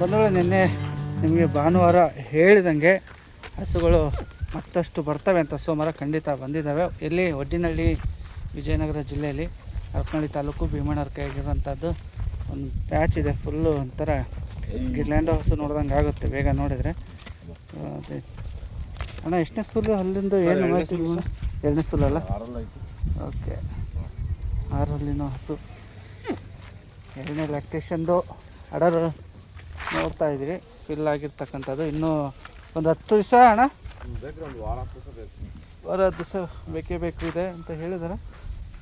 ಬಂದೋಳೆ ನಿನ್ನೆ ನಿಮಗೆ ಭಾನುವಾರ ಹೇಳಿದಂಗೆ ಹಸುಗಳು ಮತ್ತಷ್ಟು ಬರ್ತವೆ ಅಂತ ಸೋಮವಾರ ಖಂಡಿತ ಬಂದಿದ್ದಾವೆ. ಎಲ್ಲಿ ಒಡ್ಡಿನಹಳ್ಳಿ ವಿಜಯನಗರ ಜಿಲ್ಲೆಯಲ್ಲಿ ಹರಪನಹಳ್ಳಿ ತಾಲೂಕು ಭೀಮಣ್ಣವ್ರ ಕೈಗಿರುವಂಥದ್ದು ಒಂದು ಪ್ಯಾಚ್ ಇದೆ. ಫುಲ್ಲು ಒಂಥರ ಗಿರ್ಲ್ಯಾಂಡ್ ಹಸು ನೋಡ್ದಂಗೆ ಆಗುತ್ತೆ ಬೇಗ ನೋಡಿದರೆ. ಅದೇ ಅಣ್ಣ ಎಷ್ಟನೇ ಸೂಲು ಅಲ್ಲಿಂದ ಏನು ಮಾಡ್ತೀವಿ? ಎರಡನೇ ಸೂಲಲ್ಲ? ಓಕೆ, 6 ಹಲ್ಲಿನ ಹಸು, ಎರಡನೇ ಲ್ಯಾಕ್ಟೇಷನ್ದು ಅಡರ್ ನೋಡ್ತಾ ಇದ್ರಿ. ಫಿಲ್ ಆಗಿರ್ತಕ್ಕಂಥದ್ದು. ಇನ್ನೂ ಒಂದು 10 ದಿವಸ ಅಣ್ಣ, ವಾರ 10 ದಿವಸ ಬೇಕೇ ಬೇಕು ಇದೆ ಅಂತ ಹೇಳಿದ್ದಾರೆ.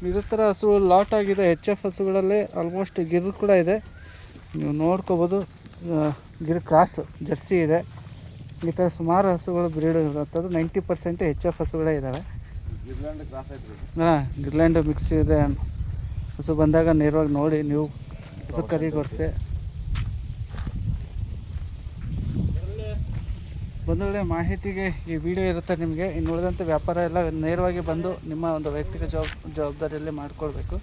ಇದೇ ಥರ ಹಸು ಲಾಟ್ ಆಗಿದೆ. HF ಹಸುಗಳಲ್ಲಿ ಆಲ್ಮೋಸ್ಟ್ ಗಿರ್ ಕೂಡ ಇದೆ, ನೀವು ನೋಡ್ಕೋಬೋದು. ಗಿರ್ ಕ್ರಾಸ್ ಜರ್ಸಿ ಇದೆ. ಈ ಥರ ಸುಮಾರು ಹಸುಗಳು ಬ್ರೀಡ್ ಇರುವಂಥದ್ದು. 90% HF ಹಸುಗಳೇ ಇದ್ದಾವೆ. ಹಾಂ, ಗಿರ್ಲ್ಯಾಂಡ್ ಮಿಕ್ಸ್ ಇದೆ. ಹಸು ಬಂದಾಗ ನೇರವಾಗಿ ನೋಡಿ ನೀವು ಹಸು ಕರಿಗೊರ್ಸೆ ಬಂದೊಳ್ಳೆ ಮಾಹಿತಿಗೆ ಈ ವಿಡಿಯೋ ಇರುತ್ತೆ ನಿಮಗೆ. ಇನ್ನು ಉಳಿದಂಥ ವ್ಯಾಪಾರ ಎಲ್ಲ ನೇರವಾಗಿ ಬಂದು ನಿಮ್ಮ ಒಂದು ವೈಯಕ್ತಿಕ ಜವಾಬ್ದಾರಿಯಲ್ಲೇ ಮಾಡ್ಕೊಳ್ಬೇಕು.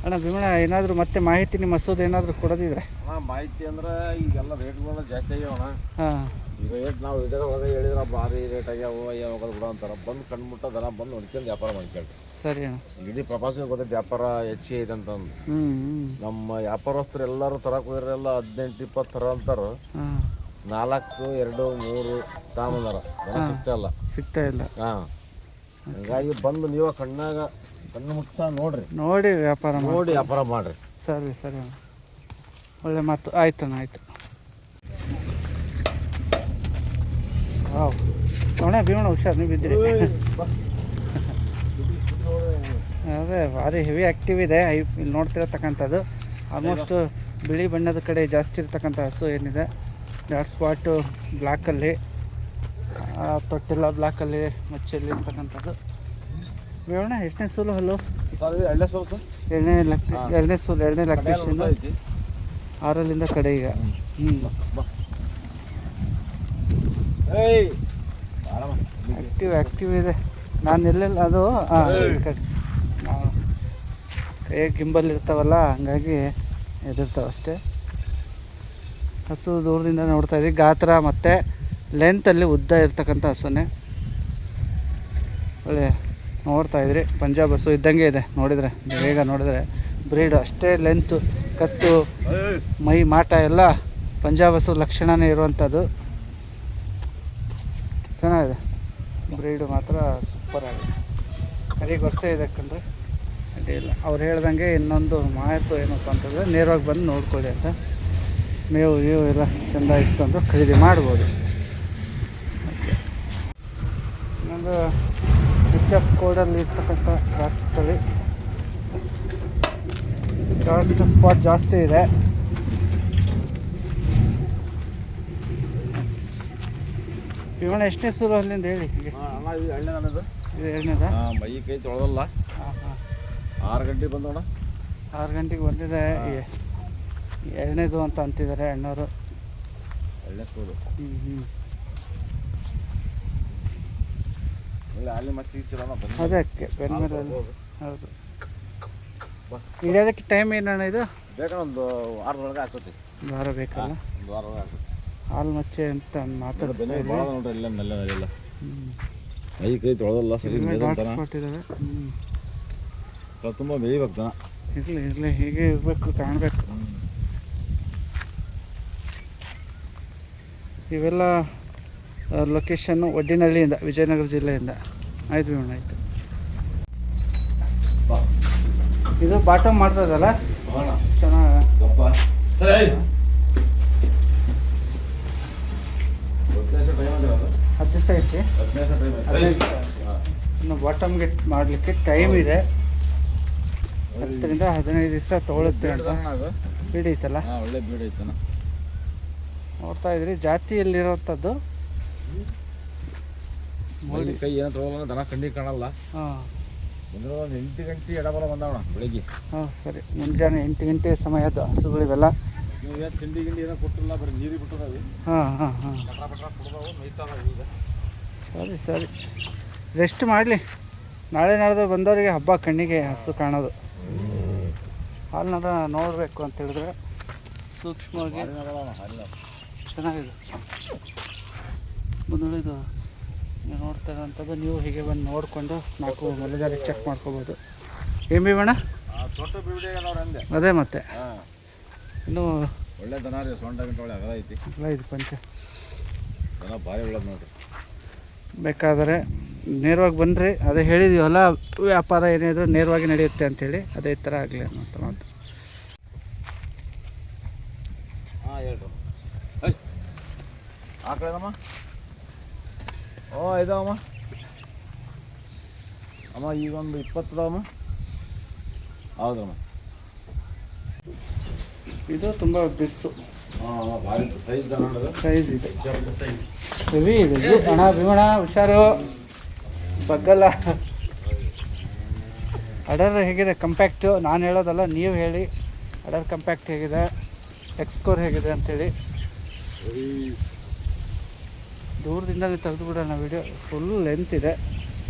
ಅಣ್ಣ ಭೀಮಣ್ಣ, ಏನಾದರೂ ಮತ್ತೆ ಮಾಹಿತಿ ನಿಮ್ಮ ಹಸುದು ಏನಾದರೂ ಕೊಡೋದಿದ್ರೆ? ಮಾಹಿತಿ ಅಂದ್ರೆ ಈಗೆಲ್ಲ ರೇಟ್ಗಳು ಜಾಸ್ತಿ ಆಗ್ಯಾವಣ್ಣ. ಹಾಂ, ಈಗ ರೇಟ್ ನಾವು ವಿಡಿಯೋದೊಳಗೆ ಹೇಳಿದ್ರೆ ಭಾರಿ ರೇಟ್ ಆಗ್ಯಾವ ಯಾವಾಗ ಬಿಡೋ ಅಂತಾರೆ. ಬಂದು ಕಣ್ಮುಟ್ಟ ದನ ಬಂದು ನೋಡ್ಕೊಂಡು ವ್ಯಾಪಾರ ಮಾಡ್ಕೊಳ್ರಿ. ಸರಿ ಅಣ್ಣ. ಇಡೀ ಪ್ರಪಂಚಕ್ಕೆ ಗೊತ್ತೈತೆ ವ್ಯಾಪಾರ ಹೆಚ್ಚಿಗೆ ಐತೆ ಅಂತಂದು. ನಮ್ಮ ವ್ಯಾಪಾರಸ್ಥರು ಎಲ್ಲರೂ ತರಕ್ಕೆ ಹೋಗಿರೆಲ್ಲ 18-20 ಥರ ಅಂತಾರೆ. 4, 2, 3 ತಾಮಂದಾರ ದನ ಸಿಗ್ತಾ ಇಲ್ಲ. ಹಾಂ, ಹಂಗಾಗಿ ಬಂದು ನೀವು ಕಣ್ಣು ಮುಟ್ಟ ನೋಡಿ ವ್ಯಾಪಾರ ಮಾಡ್ರಿ. ಸರಿ ಸರಿ ಅಣ್ಣ, ಒಳ್ಳೆ ಮಾತು. ಆಯ್ತಣ್ಣ, ಆಯಿತು. ವಾವ್ ಅಣ್ಣ, ಭೀಮಣ್ಣ ಹುಷಾರು, ನೀವು ಬಿದ್ದಿರಿ. ಅದೇ ಭಾರಿ ಹೆವಿ ಆ್ಯಕ್ಟಿವ್ ಇದೆ. ಇಲ್ಲಿ ನೋಡ್ತಿರತಕ್ಕಂಥದ್ದು ಆಲ್ಮೋಸ್ಟ್ ಬಿಳಿ ಬಣ್ಣದ ಕಡೆ ಜಾಸ್ತಿ ಇರ್ತಕ್ಕಂಥ ಹಸು ಏನಿದೆ. ಡಾಟ್ ಸ್ಪಾಟು ಬ್ಲ್ಯಾಕಲ್ಲಿ, ತೊಟ್ಟೆಲ್ಲ ಬ್ಲ್ಯಾಕಲ್ಲಿ ಮಚ್ಚಲ್ಲಿ ಇರ್ತಕ್ಕಂಥದ್ದು. ಬೇವಣ್ಣ ಎಷ್ಟನೇ ಸೂಲು ಹಲ್ಲು? ಎರಡನೇ ಸೂಲು, ಎರಡನೇ ಲ್ಯಾಕ್ಟೇಷನ್, 6ರಿಂದ ಕಡೆ ಈಗ. ಆ್ಯಕ್ಟಿವ್ ಇದೆ. ನಾನು ಎಲ್ಲೆಲ್ಲ ಅದು ಕೈ ಗಿಂಬಲ್ ಇರ್ತಾವಲ್ಲ, ಹಂಗಾಗಿ ಎದಿರ್ತಾವೆ ಅಷ್ಟೇ. ಹಸು ದೂರದಿಂದ ನೋಡ್ತಾ ಇದ್ದೀವಿ. ಗಾತ್ರ ಮತ್ತು ಲೆಂತಲ್ಲಿ ಉದ್ದ ಇರ್ತಕ್ಕಂಥ ಹಸುನೇ ಒಳ್ಳೆ ನೋಡ್ತಾ ಇದ್ರಿ. ಪಂಜಾಬ್ ಹಸು ಇದ್ದಂಗೆ ಇದೆ ನೋಡಿದರೆ, ಬೇಗ ನೋಡಿದರೆ. ಬ್ರೀಡ್ ಅಷ್ಟೇ ಲೆಂತು, ಕತ್ತು, ಮೈ ಮಾಟ ಎಲ್ಲ ಪಂಜಾಬ್ ಹಸು ಲಕ್ಷಣವೇ ಇರುವಂಥದ್ದು. ಚೆನ್ನಾಗಿದೆ, ಬ್ರೀಡು ಮಾತ್ರ ಸೂಪರ್ ಆಗಿದೆ. ಕರಿಗೊರ್ಸೆ ಇದೆ ಕಂಡ್ರೆ ಅಡ್ಡಿಲ್ಲ. ಅವ್ರು ಹೇಳ್ದಂಗೆ ಇನ್ನೊಂದು ಮಾಹಿತಿ ಏನಪ್ಪ ಅಂತಂದರೆ ನೇರವಾಗಿ ಬಂದು ನೋಡ್ಕೊಳ್ಳಿ ಅಂತ. ಮೇವು ಎಲ್ಲ ಚೆಂದ ಇತ್ತು ಅಂದ್ರೆ ಖರೀದಿ ಮಾಡ್ಬೋದು. ಇನ್ನೊಂದು HF ಕೋಡಲ್ಲಿ ಇರ್ತಕ್ಕಂಥ ಕ್ರಾಸ್ ತಳಿ. ಡಾಟ್ ಸ್ಪಾಟ್ ಜಾಸ್ತಿ ಇದೆ. ಇವಣ ಎಷ್ಟನೇ ಸೂರು ಅಲ್ಲಿಂದ ಹೇಳಿ? ಇದು ಎರಡನೇದಾ? ಮೈ ಕೈ ತೊಳೆದಲ್ಲ. 6 ಗಂಟೆಗೆ ಬಂದೋಣ. 6 ಗಂಟೆಗೆ ಬಂದಿದೆ. ಎರಡನೇದು ಅಂತ ಅಂತಿದ್ದಾರೆ ಅಣ್ಣವರು. ಎರಡನೇ ಸೂರು. ಅಲ್ಲಿ ಮಚ್ಚಿ ಅದಕ್ಕೆ ಬೆನ್ನ ಮೇಲೆ. ಹೌದು, ಇಡೋದಕ್ಕೆ ಟೈಮ್ ಏನಣ್ಣ ಇದು? ಬೇಕಾ ಒಂದು 6 ಒಳಗೆ ಆಗ್ತೈತಿ. ವಾರ ಬೇಕಲ್ಲ? ಒಂದು ವಾರ ಆಗ್ತೈತಿ. ಹಾಲು ಮಚ್ಚೆ ಅಂತ ಮಾತಾಡ್ತಾರೆ ನೋಡ್ರಿ. ಇಲ್ಲ ಮೈ ಕೈ ತೊಳೆದಲ್ಲ, ಸರಿ ಇದ್ದಾವೆ. ತುಂಬ ಮೇಯ್ಬೇಕು ದನ. ಇರಲಿ ಹೀಗೆ ಇರಬೇಕು, ಕಾಣಬೇಕು. ಇವೆಲ್ಲ ಲೊಕೇಶನ್ನು ಒಡ್ಡಿನಹಳ್ಳಿಯಿಂದ, ವಿಜಯನಗರ ಜಿಲ್ಲೆಯಿಂದ. ಆಯ್ತು ಭೀಮಣ್ಣ, ಆಯಿತು. ಇದು ಬಾಟಮ್ ಮಾಡ್ತದಲ್ಲ, ಚೆನ್ನಾಗಿ 10 ದಿವಸ ಐತಿ. 15 ಇನ್ನು ಬಾಟಮ್ಗೆ ಮಾಡಲಿಕ್ಕೆ ಟೈಮ್ ಇದೆ. 10ರಿಂದ 15 ದಿವಸ ತೊಗೊಳುತ್ತೆ ಅಂತ ಬೀಡ್ ಐತಲ್ಲ. ಒಳ್ಳೆ ಬೀಡ್ ಐತನ. ನೋಡ್ತಾ ಇದ್ರಿ ಜಾತಿಯಲ್ಲಿರೋಂಥದ್ದು. ಕೈ ಏನು ತೊಗೊಳಲ್ಲ, ದನ ಕಂಡಿ ಕಾಣಲ್ಲ. ಹಾಂ, ಒಂದು 8 ಗಂಟೆ ಎಡಬಲ ಬಂದವಣ ಬೆಳಿಗ್ಗೆ. ಹಾಂ ಸರಿ, ಮುಂಜಾನೆ 8 ಗಂಟೆ ಸಮಯದ ಹಸುಗಳಿವೆಲ್ಲ. ನೀವು ತಿಂಡಿ ಏನೋ ಕೊಟ್ಟಿಲ್ಲ, ಬರೀ ನೀರಿಗೆ ಬಿಟ್ಟದಾವೆ. ಹಾಂ ಕುಡ್ದಾವು, ಮೇಯ್ತಾವೆ ಈಗ. ಸರಿ ರೆಸ್ಟ್ ಮಾಡಲಿ. ನಾಳೆ ನಾಡ್ದು ಬಂದವರಿಗೆ ಹಬ್ಬ ಕಣ್ಣಿಗೆ ಹಸು ಕಾಣೋದು. ಹಾಲನ್ನ ನೋಡಬೇಕು ಅಂತ ಹೇಳಿದ್ರೆ ಸೂಕ್ಷ್ಮವಾಗಿ ಚೆನ್ನಾಗಿದೆ. ಬಂದು ಇದು ನೀವು ನೋಡ್ತಾ ಇರೋಂಥದ್ದು, ನೀವು ಹೀಗೆ ಬಂದು ನೋಡಿಕೊಂಡು 4 ಮಲೆದಾರಿ ಚೆಕ್ ಮಾಡ್ಕೋಬೋದು. ಏನು ಭೀಮಣ್ಣ? ಅದೇ ಮತ್ತೆ ಇನ್ನೂ ಒಳ್ಳೆ ದನ ರೀ, ಸೊಂಟ ಗಿಂಟ ಒಳ್ಳೆ ಅಗಲ ಐತಿ. ಅಲ್ಲ ಇದು ಪಂಚ ದನ ಭಾರಿ ಒಳ್ಳೇದು ನೋಡ್ರಿ. ಬೇಕಾದರೆ ನೇರವಾಗಿ ಬನ್ನಿರಿ. ಅದೇ ಹೇಳಿದೀವಲ್ಲ, ವ್ಯಾಪಾರ ಏನಿದ್ರು ನೇರವಾಗಿ ನಡೆಯುತ್ತೆ ಅಂಥೇಳಿ, ಅದೇ ಥರ ಆಗಲಿ ಅನ್ನೋಂಥ ಮಾತು. ಹಾಂ ಹೇಳ್ರಿ. ಆಕಳದಮ್ಮ ಇದಾವಮ್ಮ. ಅಮ್ಮ ಈಗೊಂದು 20 ಅದಾವಮ್ಮ. ಹೌದಮ್ಮ. ಇದು ತುಂಬ ಬಿರ್ಸು, ಭಾರಿ ಸೈಜ್ ದನ, ಸೈಜ್ ಇದೆ, ಹೆವಿ ಇದೆ. ಅಣ್ಣ ಭೀಮಣ್ಣ ಹುಷಾರು, ಬಗ್ಗಲ್ಲ. ಅಡರ್ ಹೇಗಿದೆ? ಕಂಪ್ಯಾಕ್ಟು. ನಾನು ಹೇಳೋದಲ್ಲ, ನೀವು ಹೇಳಿ. ಅಡರ್ ಕಂಪ್ಯಾಕ್ಟ್ ಹೇಗಿದೆ, ಎಕ್ಸ್ಕೋರ್ ಹೇಗಿದೆ ಅಂಥೇಳಿ. ದೂರದಿಂದಲೇ ತೆಗೆದು ಬಿಡೋಣ ವೀಡಿಯೋ. ಫುಲ್ ಲೆಂತ್ ಇದೆ.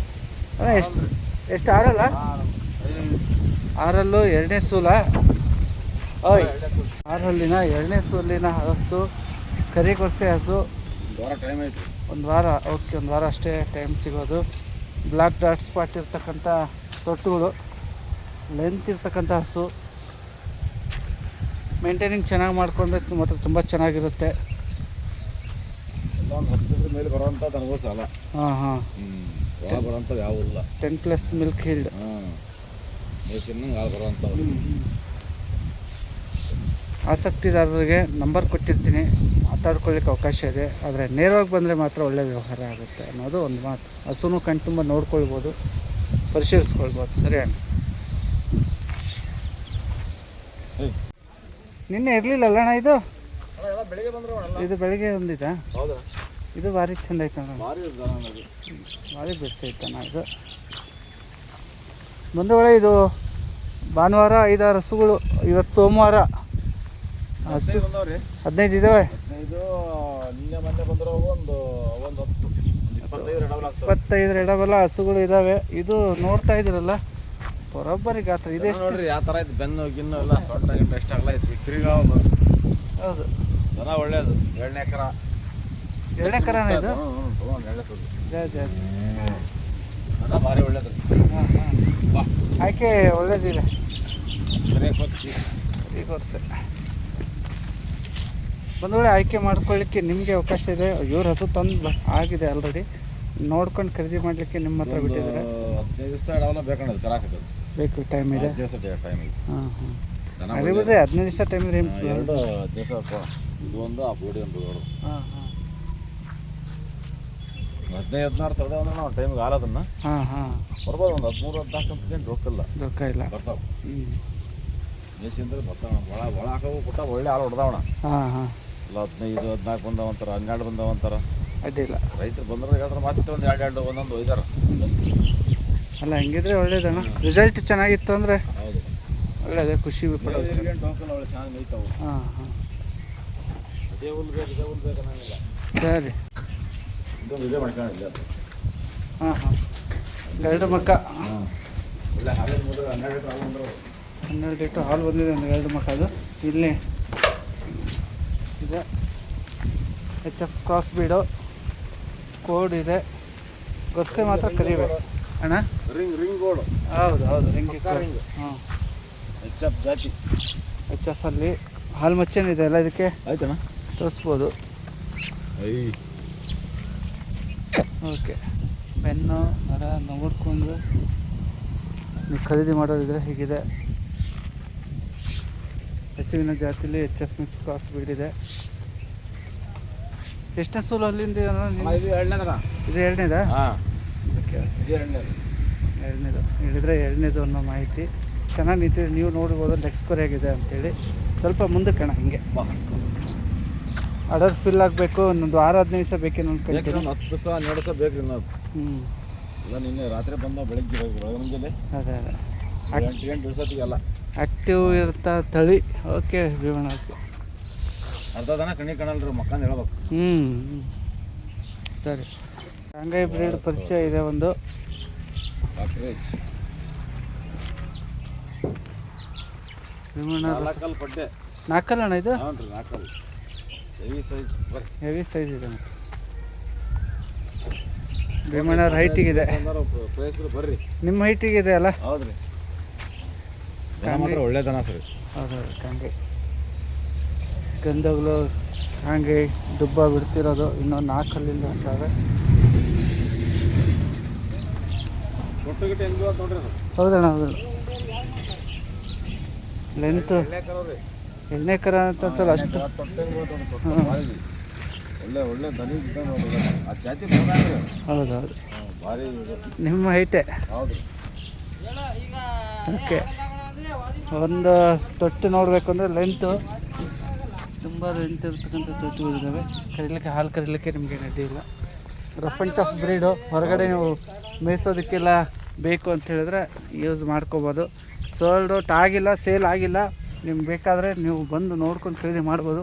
ಅಲ್ಲ ಎಷ್ಟು ಆರಲ್ಲ? 6 2ನೇ ಸೂಲ. ಓಯ್ 6 2ನೇ ಸೂಲಿನ ಹಸು, ಕರಿಗೊರ್ಸೆ ಹಸು. ಟೈಮ್ ಐತಿ, ಒಂದು ವಾರ. ಓಕೆ, ಒಂದು ವಾರ ಅಷ್ಟೇ ಟೈಮ್ ಸಿಗೋದು. ಬ್ಲ್ಯಾಕ್ ಡಾಟ್ ಸ್ಪಾಟ್ ಇರ್ತಕ್ಕಂಥ ತೊಟ್ಟುಗಳು, ಲೆಂತ್ ಇರ್ತಕ್ಕಂಥ ಹಸು. ಮೇಂಟೈನಿಂಗ್ ಚೆನ್ನಾಗಿ ಮಾಡ್ಕೊಂಡ್ರೆ ಮಾತ್ರ ತುಂಬ ಚೆನ್ನಾಗಿರುತ್ತೆ. ಒಂದು 10 ಮೇಲೆ ಬರೋಂಥ ದನಗಳು ಸಾಲ. ಹಾಂ ಒಳ ಬರೋಂಥದ್ದು ಯಾವ ಇಲ್ಲ. 10+ ಮಿಲ್ಕ್ ಹೀಲ್ಡ್. ಹಾಲು ಬರೋಂಥದ್ದು. ಆಸಕ್ತಿದಾರರಿಗೆ ನಂಬರ್ ಕೊಟ್ಟಿರ್ತೀನಿ, ಮಾತಾಡ್ಕೊಳ್ಳಿಕ್ಕೆ ಅವಕಾಶ ಇದೆ. ಆದರೆ ನೇರವಾಗಿ ಬಂದರೆ ಮಾತ್ರ ಒಳ್ಳೆಯ ವ್ಯವಹಾರ ಆಗುತ್ತೆ ಅನ್ನೋದು ಒಂದು ಮಾತು. ಹಸುನು ಕಣ್ ತುಂಬ ನೋಡ್ಕೊಳ್ಬೋದು, ಪರಿಶೀಲಿಸ್ಕೊಳ್ಬೋದು. ಸರಿ ಅಣ್ಣ. ನಿನ್ನೆ ಇರಲಿಲ್ಲಲ್ಲ ಅಣ್ಣ ಇದು? ಬೆಳಿಗ್ಗೆ ಬಂದ್ರು ಇದು ಬೆಳಿಗ್ಗೆ ಒಂದಿದೆ. ಹೌದಾ? ಇದು ಭಾರಿ ಚಂದ ಐತಣ್ಣ, ಭಾರಿ ಬೆಸ್ಟ್ ಐತಣ್ಣ ಇದು. ಬಂಧುಗಳೇ, ಇದು ಭಾನುವಾರ 5-6 ಹಸುಗಳು. ಇವತ್ತು ಸೋಮವಾರ. ಹಸು 15 ಇದ್ದಾವೆ. 25 ಎಡಬಲ ಹಸುಗಳು ಇದ್ದಾವೆ. ಇದು ನೋಡ್ತಾ ಇದ್ದೀರಲ್ಲ, ಬರೋಬ್ಬರಿ ಗಾತ್ರ ಇದೆ. ನೋಡ್ರಿ ಯಾವ ಥರ ಐತೆ, ಬೆನ್ನು ಗಿನ್ನು ಎಲ್ಲ ಸೊಂಟ ಗಿಂಟ ಎಷ್ಟು ಆಗಲ್ಲ ಐತಿ. ತಿರುಗಾವ. ಹೌದು, ದನ ಒಳ್ಳೇದು. 2ನೇ ಎಕರ. 2ನೇ ಕರಾನ ಇದು? ದನ ಭಾರಿ ಒಳ್ಳೇದು. ಆಯ್ಕೆ ಒಳ್ಳೇದಿದೆ. ಈಗ ವರ್ಷ ಬಂದೊಳ್ಳೆ ಆಯ್ಕೆ ಮಾಡ್ಕೊಳ್ಳಿಕ್ಕೆ ನಿಮಗೆ ಅವಕಾಶ ಇದೆ. ಇವ್ರ ಹಸು ತಂದು ಆಗಿದೆ ಆಲ್ರೆಡಿ. ನೋಡ್ಕೊಂಡು ಖರೀದಿ ಮಾಡಲಿಕ್ಕೆ ನಿಮ್ಮ ಹತ್ರ ಬಿಟ್ಟಿದ್ದಾರೆ. 15 ದಿವಸ ಅಡವಲ್ಲ ಬೇಕನ್ನೋದು ಕರಾಕದು. ಬೇಕು, ಟೈಮ್ ಇದೆ. 15 ದಿವಸ ಟೈಮ್ ಇದೆ. ಅಲ್ಲಿ ಬಿಡ್ರಿ 15 ದಿವಸ ಟೈಮ್ ಇದೆ. 2 ದಿವಸ ಇದು ಒಂದು, ಆ ಬೋಡಿ ಒಂದು. 15-16 ತರದೆ ಅಂದ್ರೆ ನಾವು ಟೈಮಿಗೆ ಹಾಲದನ್ನ ಬರ್ಬೋದು. ಒಂದು 13-14 ಗಂಟೆ ರೊಕ್ಕಿಲ್ಲ, ರೊಕ್ಕ ಇಲ್ಲ, ಬರ್ತಾವೆ. ಮೇಸಿಂದ್ರೆ ಬರ್ತಾವ. ಒಳ ಹಾಕವು ಕೊಟ್ಟ ಒಳ್ಳೆ ಹಾಲು ಹೊಡೆದವಣ. ಇಲ್ಲ 15-14 ಬಂದವಂತಾರ, 12 ಬಂದವಂತಾರ. ಅಡ್ಡಿಲ್ಲ. ರೈತರು ಬಂದ್ರೆ ಹೇಳಿದ್ರೆ ಮತ್ತೆ ಒಂದು 2 ಒಂದೊಂದು ಒಯ್ದಾರ. ಅಲ್ಲ, ಹಂಗಿದ್ರೆ ಒಳ್ಳೇದಣ್ಣ. ರಿಸಲ್ಟ್ ಚೆನ್ನಾಗಿತ್ತು ಅಂದರೆ ಹೌದು, ಒಳ್ಳೆಯದೇ, ಖುಷಿ ಪಡೋದು. ಒಳ್ಳೆ ಚೆನ್ನಾಗಿ ಮೇಯ್ತಾವು. ಅದೇ ಹುಲ್ಲು ಬೇಕು, ಇದೇ ಹುಲ್ಲು ಬೇಕು ಅನ್ನಂಗಿಲ್ಲ. ಸರಿ, ಇದೊಂದು ಇದೇ ಮಾಡ್ಕೊಂಡಿಲ್ಲ. ಗರಡು ಮಕ್ಕ. ಒಳ್ಳೆ ಹಾಲಿನ ಮೂರು 12 ಲೀಟ್ರ್ ಹಾಲು ಬಂದರು. 12 ಲೀಟ್ರ್ ಹಾಲು ಬಂದಿದೆ ಒಂದು ಗರಡು ಮಕ್ಕ. ಅದು ಇಲ್ಲಿ ಇದೆ. HF ಕ್ರಾಸ್ ಬೀಡು ಕೋಡ್ ಇದೆ. ಗೊರ್ಸೆ ಮಾತ್ರ ಕರಿಬೇಕು ಅಣ್ಣ. ರಿಂಗ್ ಗೋಡು. ಹೌದು, ರಿಂಗ್. HF ಜಾತಿ. HF ಅಲ್ಲಿ ಹಾಲು ಮಚ್ಚೇನಿದೆ ಎಲ್ಲ, ಇದಕ್ಕೆ ಆಯ್ತಣ್ಣ, ತೋರಿಸ್ಬೋದು. ಓಕೆ, ಬೆನ್ನು ನರ ನೋಡ್ಕೊಂಡು ನೀವು ಖರೀದಿ ಮಾಡೋದಿದ್ರೆ ಹೀಗಿದೆ. ಹಸುವಿನ ಜಾತಿಲಿ HF ಮಿಕ್ಸ್ ಕ್ರಾಸ್ ಬೀಡಿದೆ. ಎಷ್ಟನೇ ಸೂಲು ಅಲ್ಲಿಂದ? ಇದು 2ನೇದ. ಇದು 2ನೇದಾ? ಓಕೆ, ಇದು 2ನೇದು. 2ನೇದು ಹೇಳಿದರೆ 2ನೇದು ಅನ್ನೋ ಮಾಹಿತಿ ಚೆನ್ನಾಗಿ ನಿಂತಿದೆ. ನೀವು ನೋಡ್ಬೋದು ಎಕ್ಸ್ಕೋರ್ ಆಗಿದೆ ಅಂತೇಳಿ. ಸ್ವಲ್ಪ ಮುಂದಕ್ಕೆ ಕಣ ಹಿಂಗೆ ಆರ್ಡರ್ ಫಿಲ್ ಆಗಬೇಕು. ಒಂದು 6-15 ದಿವಸ ಬೇಕೇನು ಅನ್ಕೊಳ್ತೀನಿ. 10 ದಿವಸ 12 ದಿವಸ ಬೇಕು ಇನ್ನೊಂದು. ಇಲ್ಲ, ನಿನ್ನೆ ರಾತ್ರಿ ಬಂದ ಬೆಳಗ್ಗೆ ಮುಂಜಾನೆ. ಅದೇ 8 ದಿವಸತ್ತಿಗೆಲ್ಲ ಆ್ಯಕ್ಟಿವ್ ಇರ್ತಾ ತಳಿ. Okay Bhimanna, okay. ಅರ್ಧ ದನ ಕಣ್ಣಿ ಕಾಣಲ್ರಿ, ಮಕ್ಕಂದು ಹೇಳ್ಬೇಕು. ಸರಿ, ಶಾಂಘೈ ಬ್ರೀಡ್ ಪರಿಚಯ ಇದೆ ಒಂದು. ಭೀಮಣ್ಣ 4 ಪಡ್ಡೆ. 4 ಅಣ್ಣ ಇದು? ಹ್ಞೂ ರೀ, 4. ಹೆವಿ ಸೈಜ್ ಬರ್ರಿ. ಹೆವಿ ಸೈಜ್ ಇದೆ ಮತ್ತು ಭೀಮಣ್ಣ ಹೈಟಿಗಿದೆ. ಪ್ರೈಸ್ಗಳು ಬರ್ರಿ. ನಿಮ್ಮ ಹೈಟಿಗಿದೆ ಅಲ್ಲ? ಹೌದ್ರಿ. ದನ ಮಾತ್ರ ಒಳ್ಳೆ ದನ ಸರ್. ಹೌದು. ಕಾಂಗೆ ಗಂಧಗಳು ಹಾಗೆ ದುಬ್ಬ ಬಿಡ್ತಿರೋದು ಇನ್ನೊಂದು 4 ಕಲ್ಲಿಂದ ಅಂತಾರೆ. ಹೌದಣ್ಣ ಹೌದು. ಲೆಂತ್ ಎಣ್ಣೆ ಕರ ಅಂತ ಸರ್ ಅಷ್ಟು. ಒಳ್ಳೆ ಒಳ್ಳೆ ದನಿ ಆ ಜಾತಿ ಹೌದು ಹೌದು. ಭಾರಿ ನಿಮ್ಮ ಹೈಟೆ. ಹೌದು. ಓಕೆ. ಒಂದು ತೊಟ್ಟು ನೋಡಬೇಕು ಅಂದರೆ ಲೆಂತು ತುಂಬ ಲೆಂತ್ ಇರ್ತಕ್ಕಂಥ ತೊಟ್ಟುಗಳಿದ್ದಾವೆ. ಕರೀಲಿಕ್ಕೆ ಹಾಲು ಕರೀಲಿಕ್ಕೆ ನಿಮಗೆ ಅಡ್ಡಿ ಇಲ್ಲ. Rough and tough breed. ಹೊರಗಡೆ ನೀವು ಮೇಯಿಸೋದಕ್ಕೆಲ್ಲ ಬೇಕು ಅಂತ ಹೇಳಿದ್ರೆ ಯೂಸ್ ಮಾಡ್ಕೋಬೋದು. ಸೋಲ್ಡ್ ಔಟ್ ಆಗಿಲ್ಲ, ಸೇಲ್ ಆಗಿಲ್ಲ. ನಿಮ್ಗೆ ಬೇಕಾದರೆ ನೀವು ಬಂದು ನೋಡ್ಕೊಂಡು ಖರೀದಿ ಮಾಡ್ಬೋದು.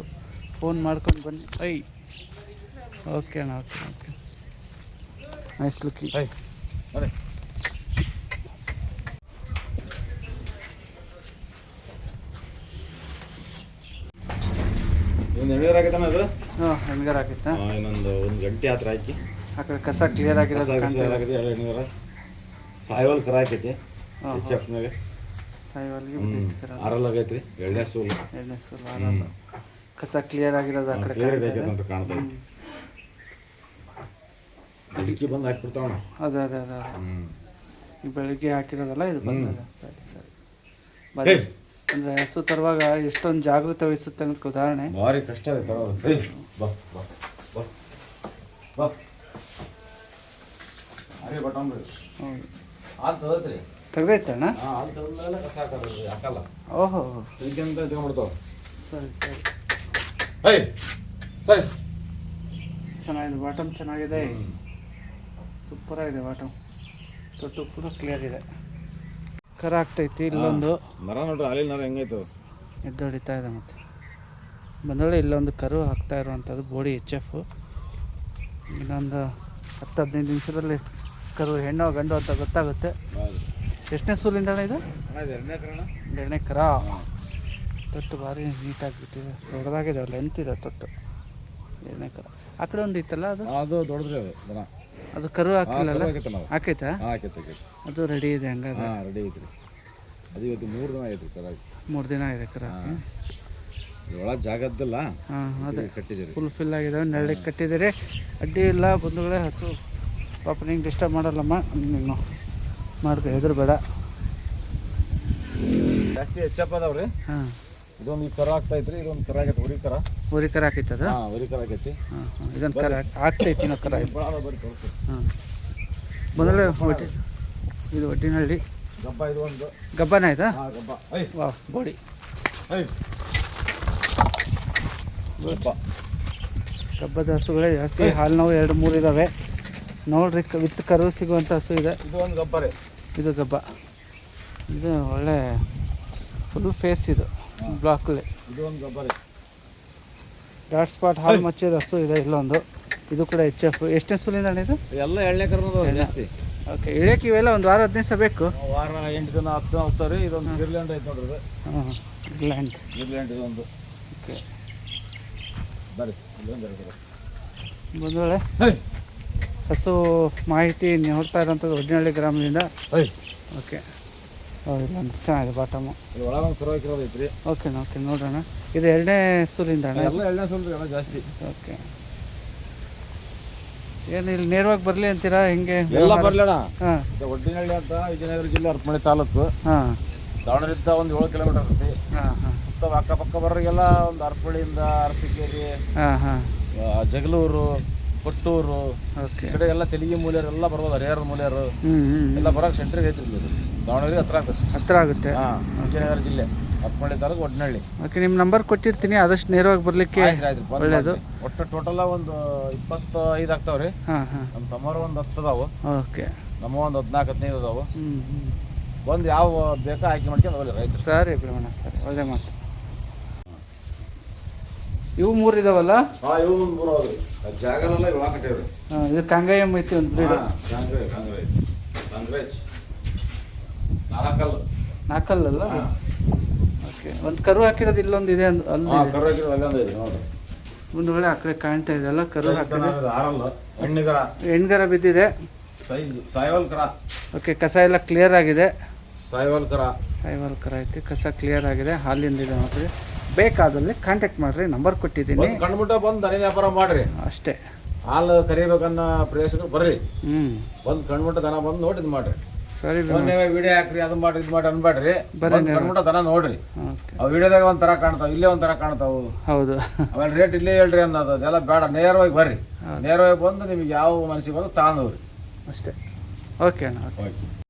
ಫೋನ್ ಮಾಡ್ಕೊಂಡು ಬನ್ನಿ. ಓಕೆ ಅಣ್ಣ. Okay okay. Nice looking. ನೋಡಿ ಒಂದು ಎಣ್ಣೆಗಾರ ಹಾಕಿತಾನ ಅದು. ಹಾಂ ಎಣ್ಗಾರ ಹಾಕಿತ್ತಾ? ಇನ್ನೊಂದು 1 ಗಂಟೆ ಹತ್ರ ಹಾಕಿ ಆ ಕಡೆ ಕಸ ಕ್ಲಿಯರ್ ಆಗಿರೋದು ಹಾಕೈತಿ. 2 ಎಣ್ಣೆಗಾರ ಸಾಯಿವಲ್ ಕರ ಹಾಕೈತಿ. ಹೆಚ್ಚಪ್ನಾಗ ಸಾಯಿವಲ್ಗೆ ಬಿದ್ದೈತಿ ಕರ. ಆರಲ್ ಆಗೈತ್ರಿ. ಎಣ್ಣೆ ಸೂಲು ಆರಲ್ಲ. ಕಸ ಕ್ಲಿಯರ್ ಆಗಿರೋದು ಆ ಕಡೆ ಕ್ಲಿಯರ್ ಆಗೈತೆ ಅಂತ ಕಾಣ್ತೈತಿ. ಅಡಿಕೆ ಬಂದು ಹಾಕ್ಬಿಡ್ತಾವಣ. ಅದೇ ಅದೇ ಅದೇ ಈ ಬೆಳಿಗ್ಗೆ ಹಾಕಿರೋದಲ್ಲ ಇದು ಬಂದದ. ಸರಿ ಸರಿ. ಬರೀ ಅಂದರೆ ಹಸು ತರುವಾಗ ಎಷ್ಟೊಂದು ಜಾಗೃತಿ ವಹಿಸುತ್ತೆ ಅನ್ನೋದಕ್ಕೆ ಉದಾಹರಣೆ. ಭಾರಿ ಕಷ್ಟ ರೀ ತರೋದು. ಬಾ ಬಾ ಬಾ ಬಾ ಅರೆ ಬಟನ್ ರೀ. ಹೌದು. ಹಾಲು ತಗೋತ್ರಿ. ತೆಗ್ದೈತಣ್ಣ? ಹಾಂ, ಹಾಲು ತಗೊಂಡ್ಮೇಲೆ ಕಸ ಹಾಕೋದ್ರಿ. ಹಾಕಲ್ಲ. ಓಹೋ. ಇದಕ್ಕಿಂತ ತಗೊಂಡ್ಬಿಡ್ತಾವ. ಸರಿ ಸರಿ. ಸರಿ. ಚೆನ್ನಾಗಿದೆ. ಬಾಟಮ್ ಚೆನ್ನಾಗಿದೆ. ಸೂಪರಾಗಿದೆ ಬಾಟಮ್. ತೊಟ್ಟು ಕೂಡ ಕ್ಲಿಯರ್ ಇದೆ. ಕರ ಆಗ್ತೈತಿ. ಇಲ್ಲೊಂದು ನರ ನೋಡ್ರಿ. ಹಾಲಿನ ನರ ಹೆಂಗೈತು ಎದ್ದು ಹೊಡಿತಾ ಇದೆ. ಮತ್ತು ಬಂದೊಳ್ಳೆ ಇಲ್ಲೊಂದು ಕರು ಹಾಕ್ತಾ ಇರುವಂಥದ್ದು ಬೋಡಿ HF. ಇನ್ನೊಂದು 10-15 ನಿಮಿಷದಲ್ಲಿ ಕರು ಹೆಣ್ಣು ಗಂಡು ಅಂತ ಗೊತ್ತಾಗುತ್ತೆ. ಎಷ್ಟನೇ ಸೂಲಿಂದ ಇದು? 2ನೇ ಕರ. ತೊಟ್ಟು ಭಾರಿ ನೀಟಾಗಿ ಬಿಟ್ಟಿದೆ. ದೊಡ್ಡದಾಗಿದೆ. ಲೆಂತ್ ಇದೆ ತೊಟ್ಟು. 2ನೇ ಕರ. ಆ ಕಡೆ ಒಂದು ಇತ್ತಲ್ಲ ಅದು ದೊಡ್ಡದ್ರಿ. ಅದು ದನ ಅದು ಕರು ಹಾಕಿಲ್ಲಲ್ಲ? ಹಾಕೈತಾ? ಹಾಕೈತೆ. ಅದು ರೆಡಿ ಇದೆ ಹಂಗಾದ್ರೆ? ಹಾಂ, ರೆಡಿ ಐತ್ರಿ. ಅದು ಇವತ್ತು 3 ದಿನ ಆಯ್ತು ಕರ. 3 ದಿನ ಆಗಿದೆ ಕರ. ಒಳಗೆ ಜಾಗದ್ದಲ್ಲ. ಹಾಂ ಅದೇ ಕಟ್ಟಿದ್ದೀರಿ. ಫುಲ್ ಆಗಿದ್ದಾವೆ. ನೆರಳಿಗೆ ಕಟ್ಟಿದ್ದೀರಿ. ಅಡ್ಡಿ ಇಲ್ಲ ಬಂಧುಗಳೇ. ಹಸು ಪಾಪ ನಿಂಗೆ ಡಿಸ್ಟರ್ಬ್ ಮಾಡಲ್ಲಮ್ಮ. ನೀನು ಮಾಡ್ಕೊ, ಹೆದರ್ಬೇಡ. ಜಾಸ್ತಿ ಹೆಚ್ಚಪ್ಪ ಅದಾವ್ರಿ. ಹಾಂ. ಇದೊಂದು ಕರ ಆಗ್ತೈತ್ರಿ. ಇದೊಂದು ಕರ ಆಗೈತೆ. ಉರಿ ಕರ. ಉರಿ ಕರ ಹಾಕೈತದ? ಹಾಂ, ಉರಿ ಕರ ಆಗೈತಿ. ಹಾಂ ಹಾಂ. ಇದೊಂದು ಕರ ಆಗ್ತೈತಿ. ಇನ್ನೂ ಕರ ಆಯ್ತು. ಹಾಂ. ಬಂದಳೆ ಒಡ್ಡಿ. ಇದು ಒಡ್ಡಿನಹಳ್ಳಿ ಗಬ್ಬ. ಇದು ಒಂದು ಗಬ್ಬನ ಆಯ್ತಾ? ಗಬ್ಬ. ವಾ ಬೋಡಿ. ಗಬ್ಬದ ಹಸುಗಳೇ ಜಾಸ್ತಿ. ಹಾಲು ನೋವು 2-3 ಇದ್ದಾವೆ ನೋಡ್ರಿ. ವಿತ್ ಕರು ಸಿಗುವಂಥ ಹಸು ಇದೆ. ಇದು ಒಂದು ಗಬ್ಬ ರೀ. ಇದು ಗಬ್ಬ. ಇದು ಒಳ್ಳೆ ಫುಲ್ ಫೇಸ್. ಇದು ಬ್ಲಾಕಲ್ಲಿ. ಇದು ಒಂದು ಗಬ್ಬ ರೀ. ಡಾಟ್ ಸ್ಪಾಟ್ ಹಾಲು ಮಚ್ಚಿದ ಹಸು ಇದೆ. ಇಲ್ಲೊಂದು. ಇದು ಕೂಡ HF. ಎಷ್ಟನೇ ಸೂಲಿಂದ ಇದು? ಎಲ್ಲ ಎಣ್ಣೆ ಕರ್ನೋದು ಜಾಸ್ತಿ. ಓಕೆ. ಇಳಿಯಕ್ಕೆ ಇವೆಲ್ಲ ಒಂದು ವಾರ 15 ದಿವಸ ಬೇಕು. ವಾರ 8 ದಿನ 10 ದಿನ ಹೋಗ್ತಾರೆ. ಇದೊಂದು ಗಿರ್ಲ್ಯಾಂಡ್ ಐತೆ ನೋಡ್ರಿ. ಇದು ಹಾಂ, ಗಿರ್ಲ್ಯಾಂಡ್. ಇದೊಂದು. ಓಕೆ. ಬರ್ರಿ. ಇಲ್ಲೊಂದು ಬಂದೊಳ್ಳೆ ಹಸು ಮಾಹಿತಿ ನೋಡ್ತಾ ಇರೋಂಥದ್ದು ಒಡ್ಡಿನಹಳ್ಳಿ ಗ್ರಾಮದಿಂದ. ಓಕೆ. ಇಲ್ಲೊಂದು ಚೆನ್ನಾಗಿದೆ ಬಾಟಮು. ಒಳಗೊಂದು ಕರು ಹಾಕಿರೋದು ಐತ್ರಿ. Okay okay. ನೋಡೋಣ. ಇದು 2ನೇ ಸೂಲಿಂದ ಅಣ್ಣ? ಎಲ್ಲ 2ನೇ ಸೂಲ್ ಎಲ್ಲ ಜಾಸ್ತಿ. ಓಕೆ. ಏನು ಇಲ್ಲಿ ನೇರವಾಗಿ ಬರಲಿ ಅಂತೀರಾ ಹೆಂಗೆ? ಎಲ್ಲ ಬರಲಣ್ಣ. ಹಾಂ. ಒಡ್ಡಿನಹಳ್ಳಿ ಅಂತ ವಿಜಯನಗರ ಜಿಲ್ಲೆ ಹರಪನಹಳ್ಳಿ ತಾಲೂಕು. ಹಾಂ. ದಾವಣಗೆರೆಯಿಂದ ಒಂದು 7 ಕಿಲೋಮೀಟರ್ ಇರುತ್ತೆ. ಹಾಂ ಹಾಂ. ಸುತ್ತ ಅಕ್ಕಪಕ್ಕ ಬರೋರಿಗೆಲ್ಲ ಒಂದು ಹರಪನಹಳ್ಳಿಯಿಂದ ಅರಸೀಕೆರೆ, ಹಾಂ ಹಾಂ, ಜಗಳೂರು, ಕೊಟ್ಟೂರು, ಓಕೆ. ಈ ಕಡೆ ಎಲ್ಲ ತೆಲಿಗಿ ಮೂಲೆಯರು ಎಲ್ಲ ಬರ್ಬೋದು. ಹರಿಹರ ಮೂಲೆಯರು ಎಲ್ಲ ಬರೋಕೆ ಸೆಂಟ್ರಿಗೆ ಐತ್ರಿ. ಇದು ದಾವಣಗೆರೆ ಹತ್ರ ಆಗುತ್ತೆ. ಹಾಂ, ವಿಜಯನಗರ ಜಿಲ್ಲೆ ಹರಪನಹಳ್ಳಿ ತಾಲೂಕು ಒಡ್ಡಿನಹಳ್ಳಿ. ಓಕೆ. ನಿಮ್ಮ ನಂಬರ್ ಕೊಟ್ಟಿರ್ತೀನಿ. ಆದಷ್ಟು ನೇರವಾಗಿ ಬರಲಿಕ್ಕೆ ಒಳ್ಳೆಯದು. ಒಟ್ಟು ಟೋಟಲ್ ಒಂದು 25 ಆಗ್ತಾವ್ರಿ. ಹಾಂ ಹಾಂ. ನಮ್ಮ ತಮ್ಮರು ಒಂದು 10 ಅದಾವು. ಓಕೆ. ನಮ್ಮ ಒಂದು 14-15 ಅದಾವು. ಹ್ಞೂ. ಒಂದು ಯಾವ ಬೇಕಾ ಆಯ್ಕೆ ಮಾಡ್ಕೊಂಡು ಒಳ್ಳೆ ರೈತರು. ಸರಿ ಬ್ರಹ್ಮಣ, ಸರಿ. ಒಳ್ಳೆ ಮಾತು. ಇವು 3 ಇದಾವಲ್ಲ? ಹಾಂ, ಇವು ಒಂದು 3 ಅದಾವ್ರಿ. ಜಾಗನೆಲ್ಲ ಇವಾಗ ಕಟ್ಟೇವ್ರಿ. ಹಾಂ. ಇದು ಕಾಂಗಾಯಂ ಐತಿ ಒಂದು ಬ್ರೀಡ್. ಕಾಂಗ್ರೇಜ್ 4 4 ಓಕೆ. ಒಂದು ಕರು ಹಾಕಿರೋದು ಇಲ್ಲೊಂದು ಇದೆ. ಅಲ್ಲಿ ಕರು ಹಾಕಿರೋದು ಅಲ್ಲೊಂದು ಇದೆ ನೋಡ್ರಿ. ಮುಂದುಗಡೆ ಆ ಕಡೆ ಕಾಣ್ತಾ ಇದೆಯಲ್ಲ ಕರು ಹಾಕಿದೆ, ಆರಲ್ಲ ಹೆಣ್ಣಿಗರ ಹೆಣ್ಗರ ಬಿದ್ದಿದೆ. ಸೈಜ್ ಸಾಯವಲ್ ಕರ, ಓಕೆ, ಕಸ ಎಲ್ಲ ಕ್ಲಿಯರ್ ಆಗಿದೆ. ಸಾಯವಲ್ ಕರ ಕರ ಐತಿ, ಕಸ ಕ್ಲಿಯರ್ ಆಗಿದೆ, ಹಾಲಿಂದಿದೆ ನೋಡ್ರಿ. ಬೇಕಾದಲ್ಲಿ ಕಾಂಟ್ಯಾಕ್ಟ್ ಮಾಡಿರಿ, ನಂಬರ್ ಕೊಟ್ಟಿದ್ದೀನಿ. ಬಂದು ಕಂಡುಬಿಟ್ಟ ಬಂದು ದನಿ ವ್ಯಾಪಾರ ಮಾಡ್ರಿ. ಅಷ್ಟೇ, ಹಾಲು ಕರಿಬೇಕನ್ನೋ ಪ್ರೇಕ್ಷಕರು ಬರ್ರಿ, ಹ್ಞೂ ಬಂದು ಕಂಡುಬಿಟ್ಟ ದನ ಬಂದು ನೋಡಿ ಇದು ಮಾಡ್ರಿ. ಸರಿ ಮೊನ್ನೆ ವಿಡಿಯೋ ಹಾಕ್ರಿ, ಅದು ಮಾಡ್ರಿ ಇದು ಮಾಡಿ ಅನ್ಬೇಡ್ರಿ, ಬಂದು ಕಂಡುಬಿಟ್ಟ ದನ ನೋಡ್ರಿ. ಓಕೆ, ಅವು ವಿಡಿಯೋದಾಗ ಒಂಥರ ಕಾಣ್ತಾವ, ಇಲ್ಲೇ ಒಂಥರ ಕಾಣ್ತಾವು. ಹೌದು. ಆಮೇಲೆ ರೇಟ್ ಇಲ್ಲೇ ಹೇಳ್ರಿ ಅನ್ನೋದು ಅದೆಲ್ಲ ಬೇಡ, ನೇರವಾಗಿ ಬರ್ರಿ. ನೇರವಾಗಿ ಬಂದು ನಿಮ್ಗೆ ಯಾವ ಮನಸ್ಸಿಗೆ ಬಂದು ತಗೊಂಡವ್ರಿ ಅಷ್ಟೇ. ಓಕೆ ಅಣ್ಣ, ಓಕೆ. ಓಕೆ.